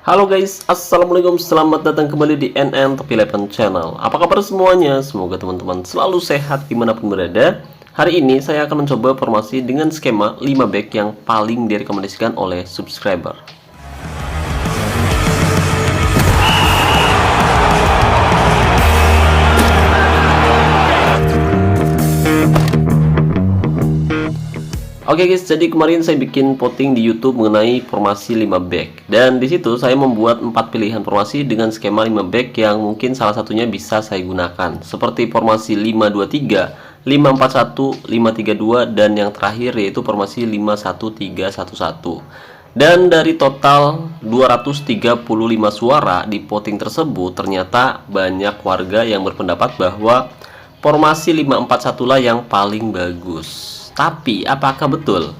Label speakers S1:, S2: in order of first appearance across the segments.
S1: Halo guys, assalamualaikum, selamat datang kembali di NN Top 11 Channel. Apa kabar semuanya? Semoga teman-teman selalu sehat dimanapun berada. Hari ini saya akan mencoba formasi dengan skema 5 back yang paling direkomendasikan oleh subscriber. Oke guys, jadi kemarin saya bikin voting di YouTube mengenai formasi 5 back. Dan di situ saya membuat 4 pilihan formasi dengan skema 5 back yang mungkin salah satunya bisa saya gunakan. Seperti formasi 5-2-3, 5-4-1, 5-3-2 dan yang terakhir yaitu formasi 5-1-3-1-1. Dan dari total 235 suara di voting tersebut, ternyata banyak warga yang berpendapat bahwa formasi 5-4-1 lah yang paling bagus. Tapi apakah betul?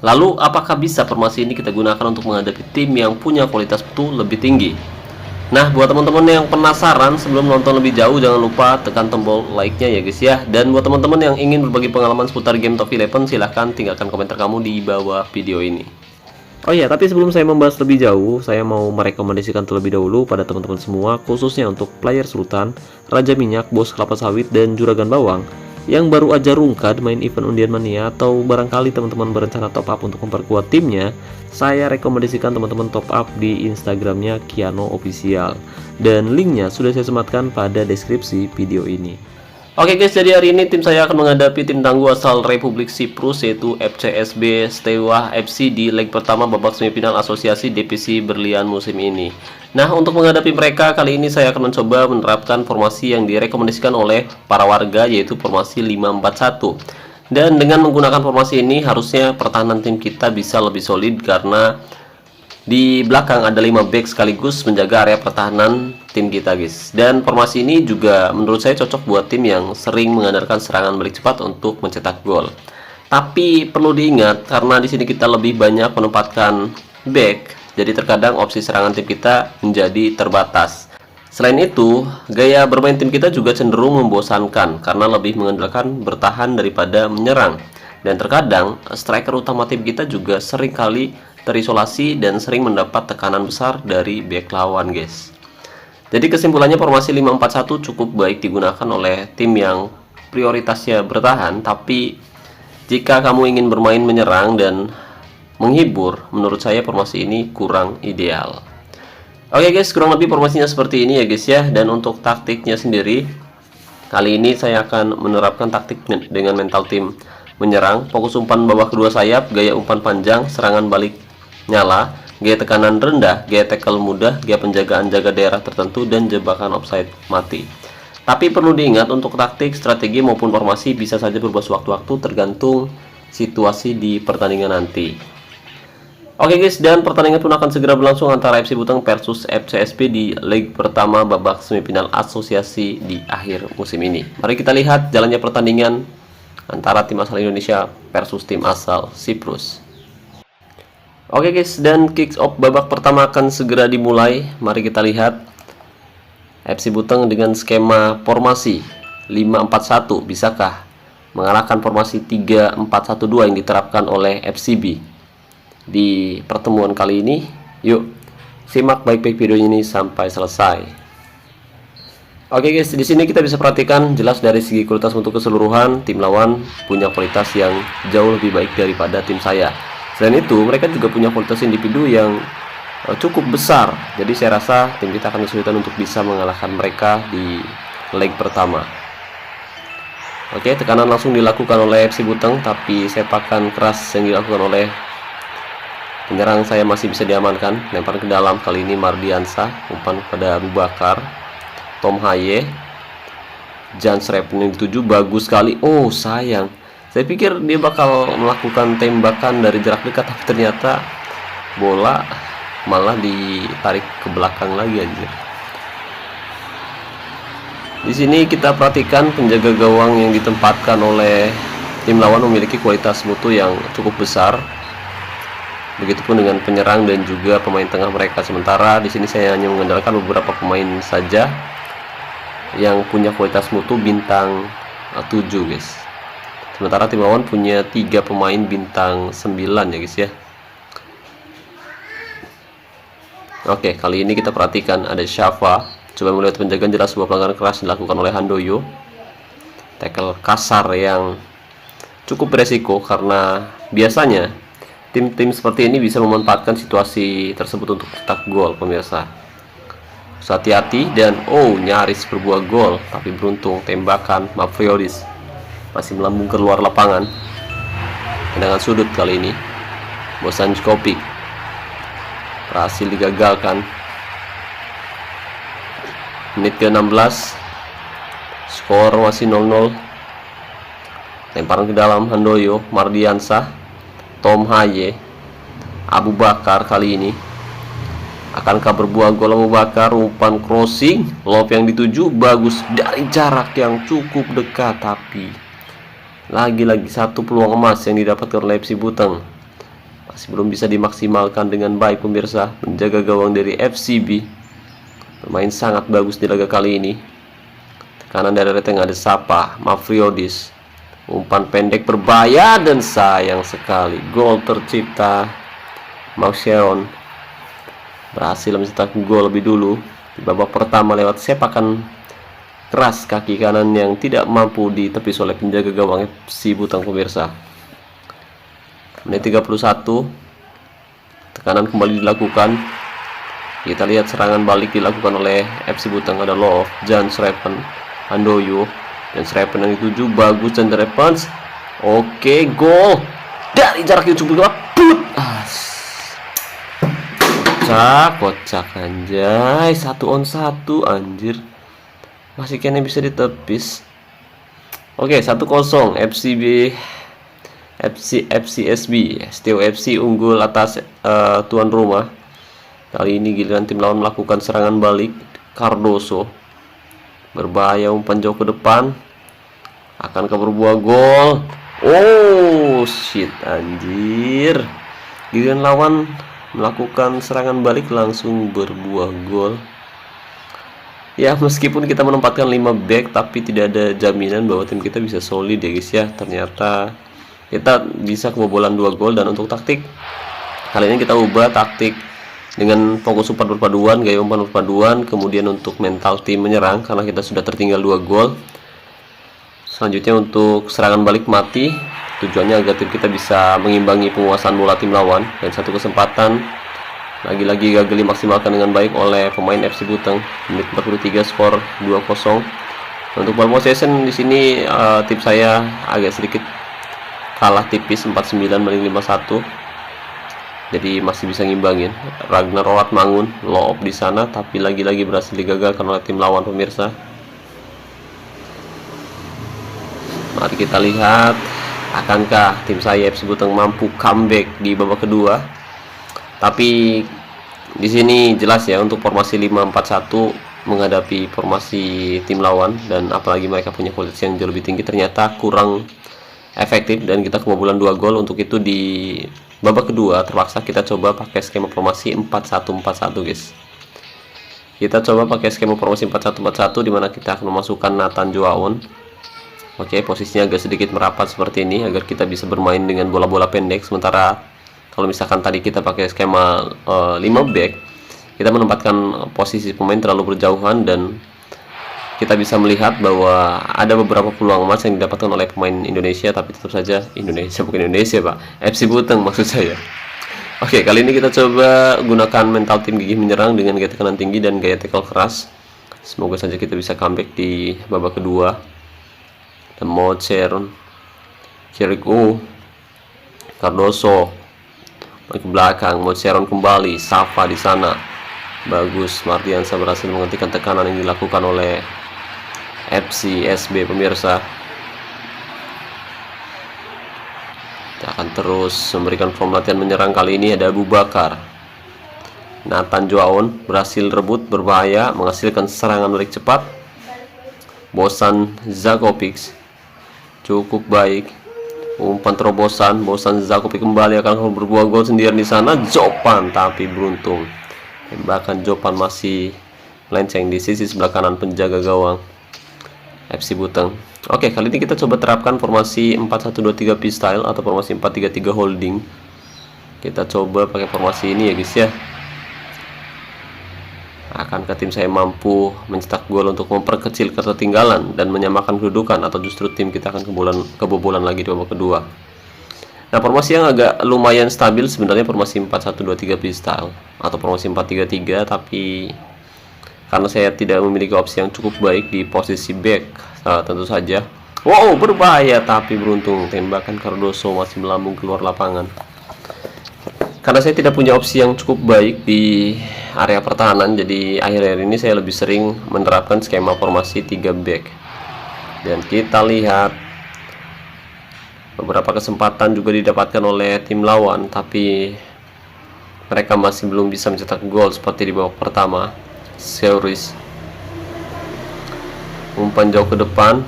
S1: Lalu apakah bisa formasi ini kita gunakan untuk menghadapi tim yang punya kualitas betul lebih tinggi? Nah, buat teman-teman yang penasaran, sebelum nonton lebih jauh jangan lupa tekan tombol like-nya ya guys ya. Dan buat teman-teman yang ingin berbagi pengalaman seputar game Top 11, silahkan tinggalkan komentar kamu di bawah video ini. Oh iya, tapi sebelum saya membahas lebih jauh, saya mau merekomendasikan terlebih dahulu pada teman-teman semua, khususnya untuk player Sultan, Raja Minyak, Bos Kelapa Sawit, dan Juragan Bawang yang baru aja rungkad main event undian mania, atau barangkali teman-teman berencana top up untuk memperkuat timnya. Saya rekomendasikan teman-teman top up di Instagramnya Kiano Official, dan linknya sudah saya sematkan pada deskripsi video ini. Oke guys, jadi hari ini tim saya akan menghadapi tim tangguh asal Republik Siprus, yaitu FCSB Steaua FC di leg pertama babak semifinal Asosiasi Divisi Berlian musim ini. Nah, untuk menghadapi mereka, kali ini saya akan mencoba menerapkan formasi yang direkomendasikan oleh para warga, yaitu formasi 5-4-1. Dan dengan menggunakan formasi ini, harusnya pertahanan tim kita bisa lebih solid karena di belakang ada 5 back sekaligus menjaga area pertahanan tim kita guys. Dan formasi ini juga menurut saya cocok buat tim yang sering mengandalkan serangan balik cepat untuk mencetak gol. Tapi perlu diingat, karena di sini kita lebih banyak menempatkan back, jadi terkadang opsi serangan tim kita menjadi terbatas. Selain itu, gaya bermain tim kita juga cenderung membosankan karena lebih mengandalkan bertahan daripada menyerang. Dan terkadang striker utama tim kita juga sering kali terisolasi dan sering mendapat tekanan besar dari back lawan guys. Jadi kesimpulannya, formasi 5-4-1 cukup baik digunakan oleh tim yang prioritasnya bertahan, tapi jika kamu ingin bermain menyerang dan menghibur, menurut saya formasi ini kurang ideal. Oke guys, kurang lebih formasinya seperti ini ya guys ya. Dan untuk taktiknya sendiri, kali ini saya akan menerapkan taktik dengan mental tim menyerang, fokus umpan bawah kedua sayap, gaya umpan panjang, serangan balik nyala, gaya tekanan rendah, gaya tackle mudah, gaya penjagaan jaga daerah tertentu, dan jebakan offside mati. Tapi perlu diingat, untuk taktik, strategi maupun formasi bisa saja berubah sewaktu-waktu tergantung situasi di pertandingan nanti. Oke guys, dan pertandingan pun akan segera berlangsung antara FC Buteng versus FCSB di leg pertama babak semifinal asosiasi di akhir musim ini. Mari kita lihat jalannya pertandingan antara tim asal Indonesia versus tim asal Siprus. Oke guys, dan kick off babak pertama akan segera dimulai. Mari kita lihat FC Buteng dengan skema formasi 5-4-1 bisakah mengalahkan formasi 3-4-1-2 yang diterapkan oleh FCB di pertemuan kali ini. Yuk simak baik-baik video ini sampai selesai. Oke guys, di sini kita bisa perhatikan jelas dari segi kualitas untuk keseluruhan, tim lawan punya kualitas yang jauh lebih baik daripada tim saya. Selain itu, mereka juga punya kualitas individu yang cukup besar. Jadi saya rasa tim kita akan kesulitan untuk bisa mengalahkan mereka di leg pertama. Oke, tekanan langsung dilakukan oleh FC Buteng, tapi sepakan keras yang dilakukan oleh penyerang saya masih bisa diamankan. Lempar ke dalam, kali ini Mardiansa, umpan kepada Abu Bakar, Tom Haye, Jan Srepen yang dituju, bagus sekali. Oh sayang, saya pikir dia bakal melakukan tembakan dari jarak dekat, tapi ternyata bola malah ditarik ke belakang lagi aja. Di sini kita perhatikan penjaga gawang yang ditempatkan oleh tim lawan memiliki kualitas mutu yang cukup besar. Begitupun dengan penyerang dan juga pemain tengah mereka. Sementara di sini saya hanya mengandalkan beberapa pemain saja yang punya kualitas mutu bintang 7 guys. Sementara tim lawan punya 3 pemain bintang 9 ya guys ya. Oke, kali ini kita perhatikan ada Shafa. Coba melihat penjagaan, jelas sebuah pelanggaran keras dilakukan oleh Handoyo. Tackle kasar yang cukup beresiko karena biasanya tim-tim seperti ini bisa memanfaatkan situasi tersebut untuk cetak gol, pemirsa. Hati-hati dan nyaris berbuah gol, tapi beruntung tembakan Mavriodis masih melambung keluar lapangan. Tendangan sudut kali ini Bosan Skopik berhasil digagalkan. Menit ke-16, skor masih 0-0. Lemparan ke dalam Handoyo, Mardiansah, Tom Haye, Abu Bakar kali ini. Akankah berbuah gol Abu Bakar? Umpan crossing, lob yang dituju bagus dari jarak yang cukup dekat, tapi lagi-lagi satu peluang emas yang didapatkan oleh FC Buteng masih belum bisa dimaksimalkan dengan baik, pemirsa. Menjaga gawang dari FCB bermain sangat bagus di laga kali ini. Tekanan dari tengah ada Sapa, Mavriodis, umpan pendek berbahaya dan sayang sekali gol tercipta. Maucheron berhasil mencetak gol lebih dulu di babak pertama lewat sepakan keras kaki kanan yang tidak mampu ditepis oleh penjaga gawang FC Buteng, pemirsa. Menit 31, tekanan kembali dilakukan. Kita lihat serangan balik dilakukan oleh FC Buteng. Ada Love, Jan Srepen, Handoyo, dan Srepen yang dituju bagus, dan Srepen. Oke, gol dari jarak yang cukup dekat. Kocak anjay, 1-on-1 anjir, masih kena bisa ditepis. Oke, 1-0 FCSB Steel FC unggul atas tuan rumah. Kali ini giliran tim lawan melakukan serangan balik. Cardoso berbahaya, umpan jauh ke depan. Akankah berbuah gol? Shit anjir, giliran lawan melakukan serangan balik langsung berbuah gol. Ya, meskipun kita menempatkan 5 back, tapi tidak ada jaminan bahwa tim kita bisa solid ya guys ya. Ternyata kita bisa kebobolan 2 gol. Dan untuk taktik, kali ini kita ubah taktik dengan fokus umpan perpaduan, gaya umpan perpaduan, kemudian untuk mental tim menyerang karena kita sudah tertinggal 2 gol. Selanjutnya untuk serangan balik mati, tujuannya agar tim kita bisa mengimbangi penguasaan bola tim lawan. Dan satu kesempatan lagi-lagi gagal dimaksimalkan dengan baik oleh pemain FC Buteng. Menit 43, skor 2-0. Untuk ball possession di sini tim saya agak sedikit kalah tipis, 49 banding 51. Jadi masih bisa ngimbangin. Ragnar Rolat Mangun lob di sana, tapi lagi-lagi berhasil digagalkan oleh tim lawan, pemirsa. Mari kita lihat, akankah tim saya FC Buteng mampu comeback di babak kedua. Tapi di sini jelas ya, untuk formasi 5-4-1 menghadapi formasi tim lawan, dan apalagi mereka punya kualitas yang jauh lebih tinggi, ternyata kurang efektif dan kita kebobolan 2 gol. Untuk itu di babak kedua terpaksa kita coba pakai skema formasi 4-1-4-1 guys. Kita coba pakai skema formasi 4-1-4-1 di mana kita akan memasukkan Nathan Joaon. Oke, posisinya agak sedikit merapat seperti ini agar kita bisa bermain dengan bola-bola pendek. Sementara kalau misalkan tadi kita pakai skema 5 back, kita menempatkan posisi pemain terlalu berjauhan dan kita bisa melihat bahwa ada beberapa peluang emas yang didapatkan oleh pemain Indonesia, tapi tetap saja bukan Indonesia Pak, FC Buteng maksud saya. Oke, kali ini kita coba gunakan mental tim gigih menyerang dengan gaya tekanan tinggi dan gaya tackle keras. Semoga saja kita bisa comeback di babak kedua. Dan Maucheron, Jericho, Cardoso ke belakang, Maucheron kembali, Safa di sana. Bagus, Mardiansah berhasil menghentikan tekanan yang dilakukan oleh FCSB, pemirsa. Kita akan terus memberikan form latihan menyerang. Kali ini ada Abu Bakar. Nathan Joaon berhasil rebut, berbahaya, menghasilkan serangan balik cepat. Bosan Zakovic cukup baik, umpan terobosan. Bosan Zakovic kembali akan berbuah gol sendirian di sana. Jopan, tapi beruntung tembakan Jopan masih melenceng di sisi sebelah kanan penjaga gawang FC Buteng. Oke, kali ini kita coba terapkan formasi 4-1-2-3 P-style atau formasi 4-3-3 holding. Kita coba pakai formasi ini ya guys ya. Akankah tim saya mampu mencetak gol untuk memperkecil ketertinggalan dan menyamakan kedudukan, atau justru tim kita akan kebobolan lagi di babak kedua? Nah, formasi yang agak lumayan stabil sebenarnya formasi 4-1-2-3 freestyle atau formasi 4-3-3, tapi karena saya tidak memiliki opsi yang cukup baik di posisi back, tentu saja. Wow, berbahaya, tapi beruntung tembakan Cardoso masih melambung keluar lapangan. Karena saya tidak punya opsi yang cukup baik di area pertahanan, jadi akhir-akhir ini saya lebih sering menerapkan skema formasi 3 back. Dan kita lihat beberapa kesempatan juga didapatkan oleh tim lawan, tapi mereka masih belum bisa mencetak gol seperti di babak pertama. Seuris umpan jauh ke depan,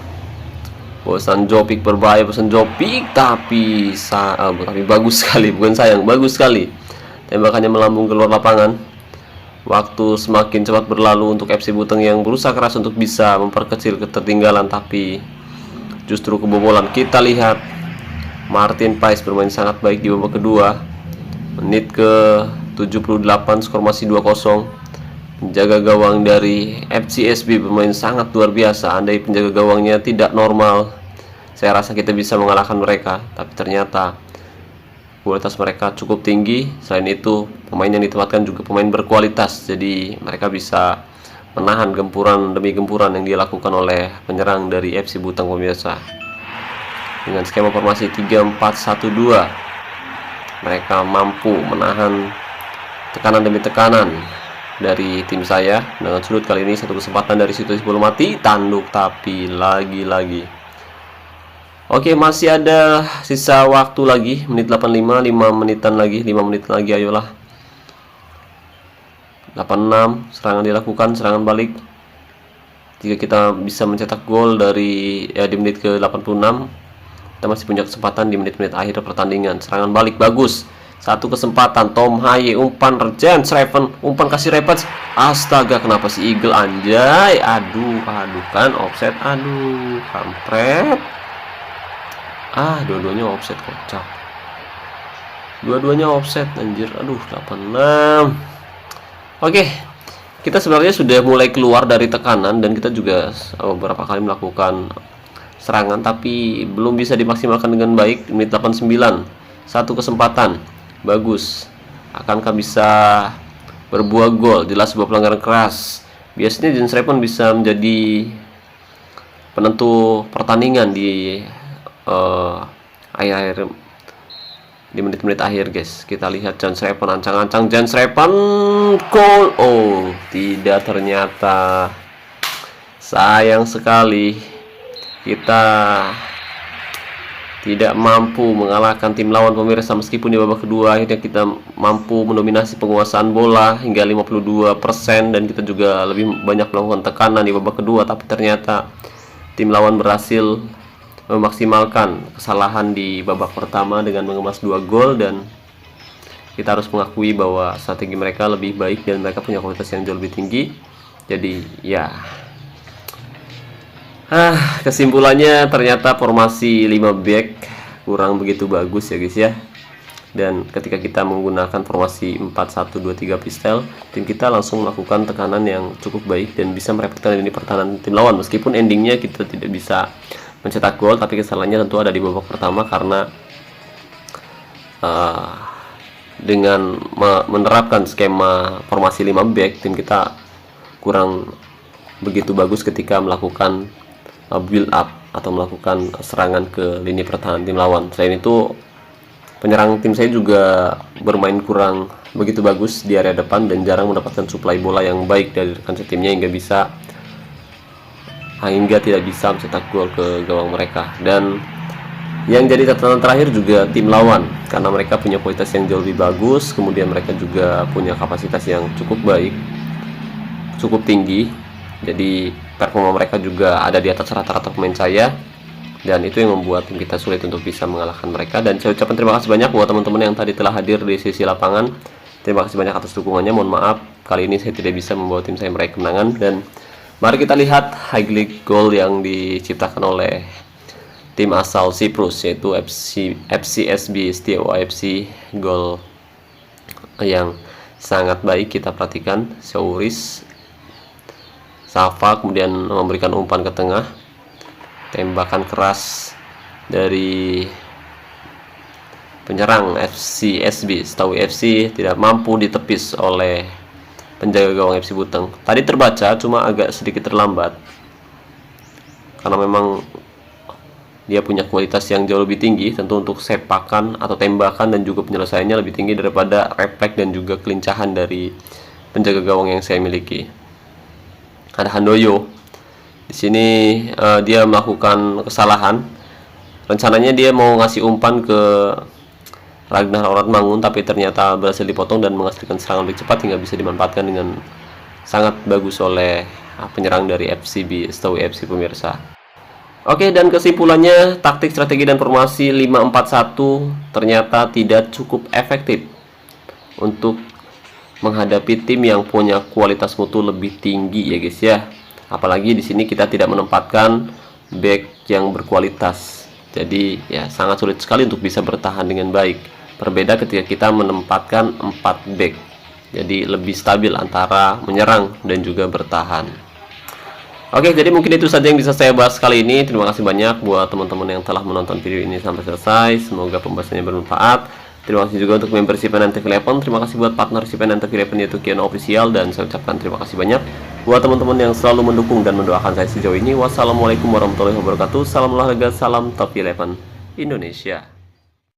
S1: Bosan Jopik berbahaya, Bosan Jopik, tapi bagus sekali, bukan sayang, bagus sekali. Tembakannya melambung keluar lapangan. Waktu semakin cepat berlalu untuk FC Buteng yang berusaha keras untuk bisa memperkecil ketertinggalan, tapi justru kebobolan. Kita lihat Martin Pais bermain sangat baik di babak kedua. Menit ke 78, skor masih 2-0. Penjaga gawang dari FCSB bermain sangat luar biasa. Andai penjaga gawangnya tidak normal, saya rasa kita bisa mengalahkan mereka. Tapi ternyata kualitas mereka cukup tinggi. Selain itu, pemain yang ditempatkan juga pemain berkualitas. Jadi mereka bisa menahan gempuran demi gempuran yang dilakukan oleh penyerang dari FC Buteng, pemirsa. Dengan skema formasi 3-4-1-2, mereka mampu menahan tekanan demi tekanan dari tim saya. Dengan sudut kali ini satu kesempatan dari situasi bola mati, tanduk, tapi lagi-lagi. Oke, masih ada sisa waktu lagi, menit 85, 5 menitan lagi, 5 menit lagi, ayolah. 86, serangan dilakukan, serangan balik. Jika kita bisa mencetak gol di menit ke 86, kita masih punya kesempatan di menit-menit akhir pertandingan. Serangan balik bagus, satu kesempatan, Tom Haye, umpan Jens Reven, umpan kasih repet. Astaga, kenapa si Eagle, anjay, aduh kan offset, aduh kampret. Dua-duanya offset, kocak. Dua-duanya offset, anjir, aduh. 86. Oke, kita sebenarnya sudah mulai keluar dari tekanan dan kita juga beberapa kali melakukan serangan, tapi belum bisa dimaksimalkan dengan baik. Menit 89, satu kesempatan bagus, akankah bisa berbuah gol? Jelas sebuah pelanggaran keras. Biasanya Jens Reven bisa menjadi penentu pertandingan di akhir di menit-menit akhir, guys. Kita lihat Jens Reven, ancang-ancang Jens Reven, gol. Oh, tidak, ternyata. Sayang sekali kita tidak mampu mengalahkan tim lawan, pemirsa. Meskipun di babak kedua akhirnya kita mampu mendominasi penguasaan bola hingga 52% dan kita juga lebih banyak melakukan tekanan di babak kedua, tapi ternyata tim lawan berhasil memaksimalkan kesalahan di babak pertama dengan mengemas 2 gol, dan kita harus mengakui bahwa strategi mereka lebih baik dan mereka punya kualitas yang jauh lebih tinggi. Jadi ya, kesimpulannya ternyata formasi 5 back kurang begitu bagus ya, guys ya. Dan ketika kita menggunakan formasi 4-1-2-3 freestyle, tim kita langsung melakukan tekanan yang cukup baik dan bisa merepotkan lini pertahanan tim lawan. Meskipun endingnya kita tidak bisa mencetak gol, tapi kesalahannya tentu ada di babak pertama karena dengan menerapkan skema formasi 5 back, tim kita kurang begitu bagus ketika melakukan build up atau melakukan serangan ke lini pertahanan tim lawan. Selain itu, penyerang tim saya juga bermain kurang begitu bagus di area depan dan jarang mendapatkan suplai bola yang baik dari rekan setimnya hingga tidak bisa mencetak gol ke gawang mereka. Dan yang jadi catatan terakhir juga tim lawan, karena mereka punya kualitas yang jauh lebih bagus, kemudian mereka juga punya kapasitas yang cukup baik, cukup tinggi. Jadi performa mereka juga ada di atas rata-rata pemain saya, dan itu yang membuat tim kita sulit untuk bisa mengalahkan mereka. Dan saya ucapkan terima kasih banyak buat teman-teman yang tadi telah hadir di sisi lapangan. Terima kasih banyak atas dukungannya. Mohon maaf kali ini saya tidak bisa membawa tim saya meraih kemenangan. Dan mari kita lihat highlight goal yang diciptakan oleh tim asal Siprus, yaitu FCSB Steaua FC. Gol yang sangat baik, kita perhatikan. Seuris Sava, kemudian memberikan umpan ke tengah, tembakan keras dari penyerang FCSB. Setahu FC tidak mampu ditepis oleh penjaga gawang FC Buteng. Tadi terbaca, cuma agak sedikit terlambat karena memang dia punya kualitas yang jauh lebih tinggi, tentu untuk sepakan atau tembakan dan juga penyelesaiannya lebih tinggi daripada refleks dan juga kelincahan dari penjaga gawang yang saya miliki. Ada Handoyo. Di sini dia melakukan kesalahan. Rencananya dia mau ngasih umpan ke Ragnar Oratmangun, tapi ternyata berhasil dipotong dan menghasilkan serangan balik cepat hingga bisa dimanfaatkan dengan sangat bagus oleh penyerang dari FCB Setawi FC pemirsa. Oke, dan kesimpulannya, taktik, strategi, dan formasi 5-4-1 ternyata tidak cukup efektif untuk menghadapi tim yang punya kualitas mutu lebih tinggi ya guys ya. Apalagi di sini kita tidak menempatkan back yang berkualitas. Jadi ya sangat sulit sekali untuk bisa bertahan dengan baik. Berbeda ketika kita menempatkan 4 back. Jadi lebih stabil antara menyerang dan juga bertahan. Oke, jadi mungkin itu saja yang bisa saya bahas kali ini. Terima kasih banyak buat teman-teman yang telah menonton video ini sampai selesai. Semoga pembahasannya bermanfaat. Terima kasih juga untuk membership NTV Eleven. Terima kasih buat partnership NTV Eleven yaitu Kiano Official. Dan saya ucapkan terima kasih banyak buat teman-teman yang selalu mendukung dan mendoakan saya sejauh ini. Wassalamualaikum warahmatullahi wabarakatuh. Salam olahraga, salam Top Eleven Indonesia.